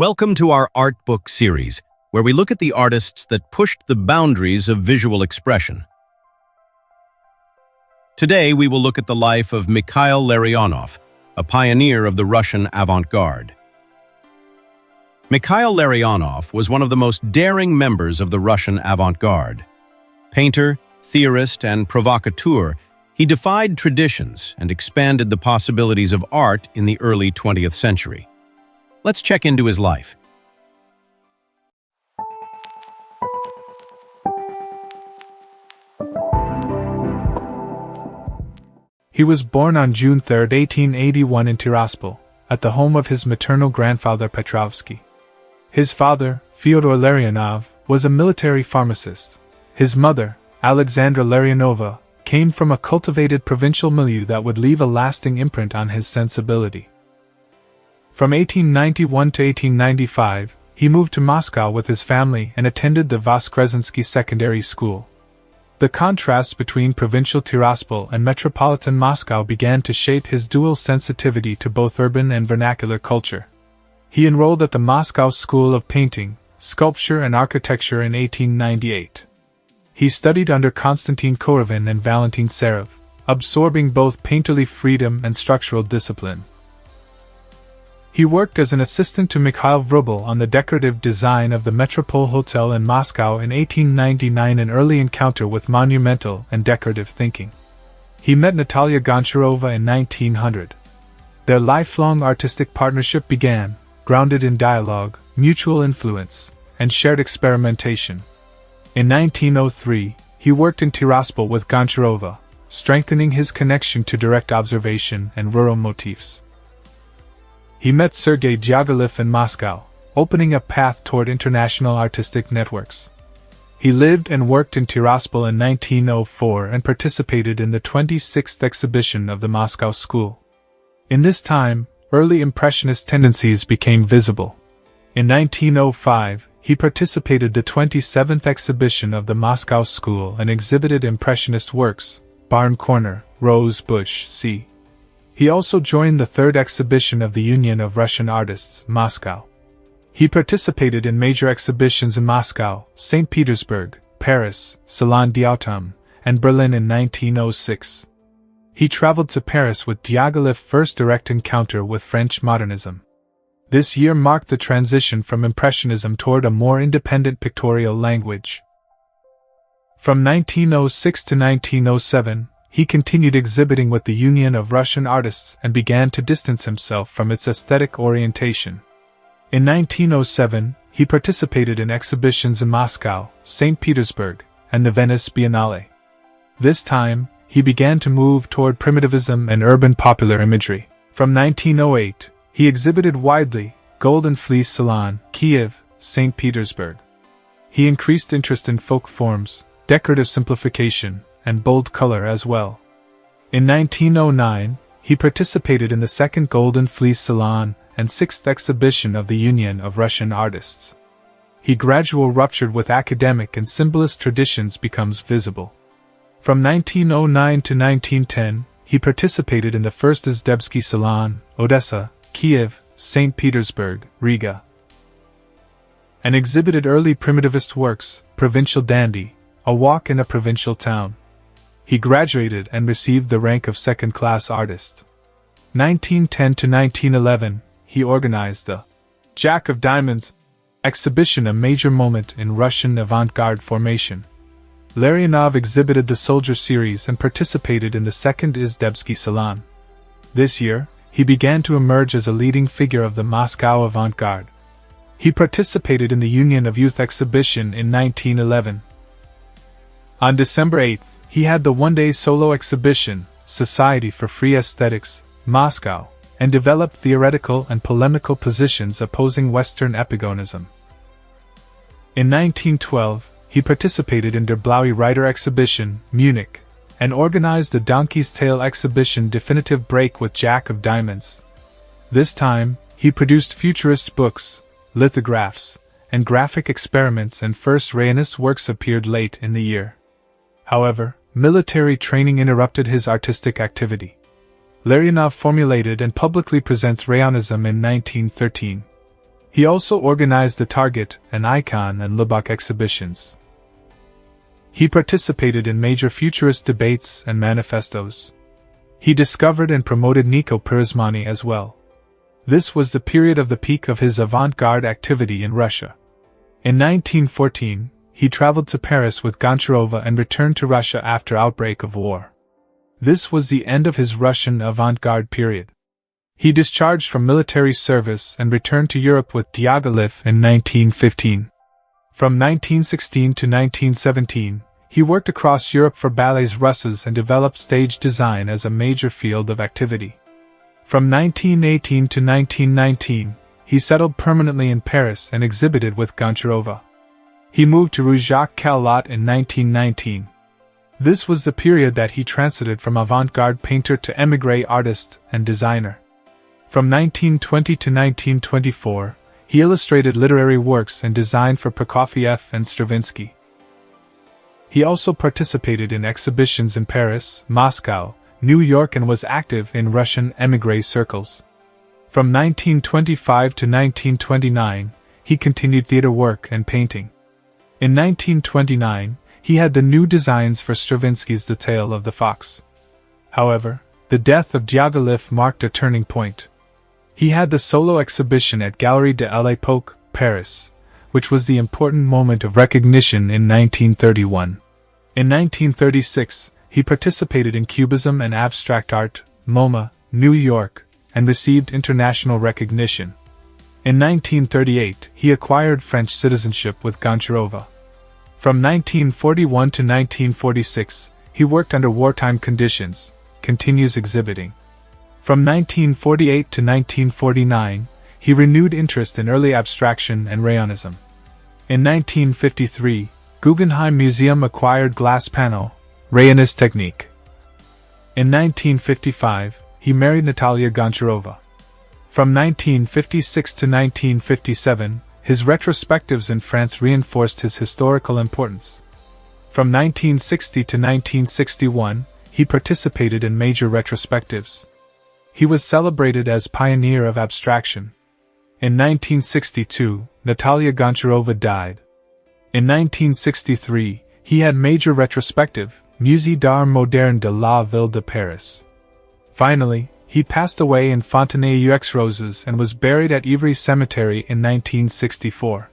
Welcome to our art book series, where we look at the artists that pushed the boundaries of visual expression. Today, we will look at the life of Mikhail Larionov, a pioneer of the Russian avant-garde. Mikhail Larionov was one of the most daring members of the Russian avant-garde. Painter, theorist, and provocateur, he defied traditions and expanded the possibilities of art in the early 20th century. Let's check into his life. He was born on June 3, 1881 in Tiraspol, at the home of his maternal grandfather Petrovsky. His father, Fyodor Larionov, was a military pharmacist. His mother, Alexandra Larionova, came from a cultivated provincial milieu that would leave a lasting imprint on his sensibility. From 1891 to 1895, he moved to Moscow with his family and attended the Voskresensky Secondary School. The contrast between provincial Tiraspol and metropolitan Moscow began to shape his dual sensitivity to both urban and vernacular culture. He enrolled at the Moscow School of Painting, Sculpture and Architecture in 1898. He studied under Konstantin Korovin and Valentin Serev, absorbing both painterly freedom and structural discipline. He worked as an assistant to Mikhail Vrubel on the decorative design of the Metropole Hotel in Moscow in 1899, an early encounter with monumental and decorative thinking. He met Natalia Goncharova in 1900. Their lifelong artistic partnership began, grounded in dialogue, mutual influence, and shared experimentation. In 1903, he worked in Tiraspol with Goncharova, strengthening his connection to direct observation and rural motifs. He met Sergei Diaghilev in Moscow, opening a path toward international artistic networks. He lived and worked in Tiraspol in 1904 and participated in the 26th exhibition of the Moscow School. In this time, early Impressionist tendencies became visible. In 1905, he participated in the 27th exhibition of the Moscow School and exhibited Impressionist works, Barn Corner, Rose Bush, c. He also joined the third exhibition of the Union of Russian Artists, Moscow. He participated in major exhibitions in Moscow, St. Petersburg, Paris, Salon d'Automne, and Berlin in 1906. He traveled to Paris with Diaghilev's first direct encounter with French modernism. This year marked the transition from Impressionism toward a more independent pictorial language. From 1906 to 1907, he continued exhibiting with the Union of Russian Artists and began to distance himself from its aesthetic orientation. In 1907, he participated in exhibitions in Moscow, St. Petersburg, and the Venice Biennale. This time, he began to move toward primitivism and urban popular imagery. From 1908, he exhibited widely, Golden Fleece Salon, Kiev, St. Petersburg. He increased interest in folk forms, decorative simplification, and bold color as well. In 1909, he participated in the second Golden Fleece Salon and sixth exhibition of the Union of Russian Artists. He gradually ruptured with academic and symbolist traditions becomes visible. From 1909 to 1910, he participated in the first Izdebsky Salon, Odessa, Kiev, St. Petersburg, Riga, and exhibited early primitivist works, Provincial Dandy, A Walk in a Provincial Town. He graduated and received the rank of second-class artist. 1910 to 1911, he organized the Jack of Diamonds exhibition, a major moment in Russian avant-garde formation. Larionov exhibited the Soldier series and participated in the second Izdebsky Salon. This year, he began to emerge as a leading figure of the Moscow avant-garde. He participated in the Union of Youth exhibition in 1911. On December 8, he had the one-day solo exhibition, Society for Free Aesthetics, Moscow, and developed theoretical and polemical positions opposing Western epigonism. In 1912, he participated in Der Blaue Reiter exhibition, Munich, and organized the Donkey's Tail exhibition Definitive Break with Jack of Diamonds. This time, he produced futurist books, lithographs, and graphic experiments, and first Rayonist works appeared late in the year. However, military training interrupted his artistic activity. Larionov formulated and publicly presents Rayonism in 1913. He also organized the Target and Icon and Lubbock exhibitions. He participated in major futurist debates and manifestos. He discovered and promoted Nico Piraismani as well. This was the period of the peak of his avant-garde activity in Russia. In 1914, he traveled to Paris with Goncharova and returned to Russia after outbreak of war. This was the end of his Russian avant-garde period. He discharged from military service and returned to Europe with Diaghilev in 1915. From 1916 to 1917, he worked across Europe for ballets Russes and developed stage design as a major field of activity. From 1918 to 1919, he settled permanently in Paris and exhibited with Goncharova. He moved to Rue Jacques Callot in 1919. This was the period that he transited from avant-garde painter to émigré artist and designer. From 1920 to 1924, he illustrated literary works and designed for Prokofiev and Stravinsky. He also participated in exhibitions in Paris, Moscow, New York and was active in Russian émigré circles. From 1925 to 1929, he continued theater work and painting. In 1929, he had the new designs for Stravinsky's The Tale of the Fox. However, the death of Diaghilev marked a turning point. He had the solo exhibition at Galerie de l'Époque, Paris, which was the important moment of recognition in 1931. In 1936, he participated in Cubism and Abstract Art, MoMA, New York, and received international recognition. In 1938, he acquired French citizenship with Goncharova. From 1941 to 1946, he worked under wartime conditions, continues exhibiting. From 1948 to 1949, he renewed interest in early abstraction and rayonism. In 1953, Guggenheim Museum acquired glass panel, rayonist technique. In 1955, he married Natalia Goncharova. From 1956 to 1957, his retrospectives in France reinforced his historical importance. From 1960 to 1961, he participated in major retrospectives. He was celebrated as pioneer of abstraction. In 1962, Natalia Goncharova died. In 1963, he had major retrospective, Musée d'Art Moderne de la Ville de Paris. Finally, he passed away in Fontenay-aux-Roses and was buried at Ivry Cemetery in 1964.